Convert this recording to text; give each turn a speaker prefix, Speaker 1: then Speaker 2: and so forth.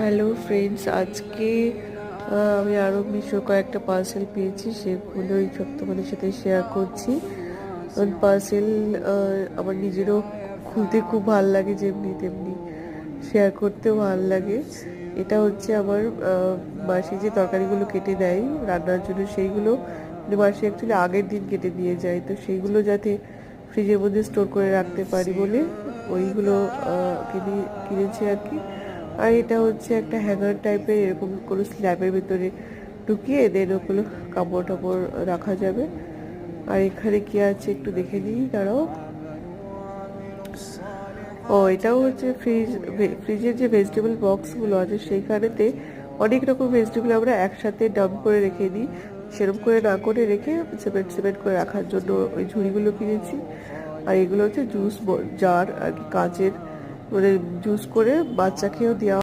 Speaker 1: Hello friends, আজকে আমি আরও মিশো কয়েকটা পার্সেল পেয়েছি, সেগুলোই সব তোমাদের সাথে শেয়ার করছি। পার্সেল আমার নিজেরও খুলতে খুব ভালো লাগে, যেমনি তেমনি শেয়ার করতেও ভালো লাগে। এটা হচ্ছে আমার মাসি যে তরকারিগুলো কেটে দেয় রান্নার জন্য, সেইগুলো মাসি অ্যাকচুয়ালি আগের দিন কেটে দিয়ে যায়, তো সেইগুলো যাতে ফ্রিজের মধ্যে স্টোর করে রাখতে পারি বলে ওইগুলো কিনেছি আর কি। আর এটা হচ্ছে একটা হ্যাঙ্গার টাইপের, এরকম কোনো স্ল্যাবের ভিতরে ঢুকিয়ে দেন ওগুলো কাপড় টাপড় রাখা যাবে। আর এখানে কি আছে একটু দেখে নিই, দাঁড়াও। ও, এটাও হচ্ছে ফ্রিজের যে ভেজিটেবল বক্সগুলো আছে সেইখানেতে অনেক রকম ভেজিটেবল আমরা একসাথে ডাম্প করে রেখে দিই, সেরকম করে না করে রেখে সেপারেট সেপারেট করে রাখার জন্য ওই ঝুড়িগুলো কিনেছি। আর এগুলো হচ্ছে জুস জার আর কি, কাচের, মানে জুস করে বাচ্চাকেও দেওয়া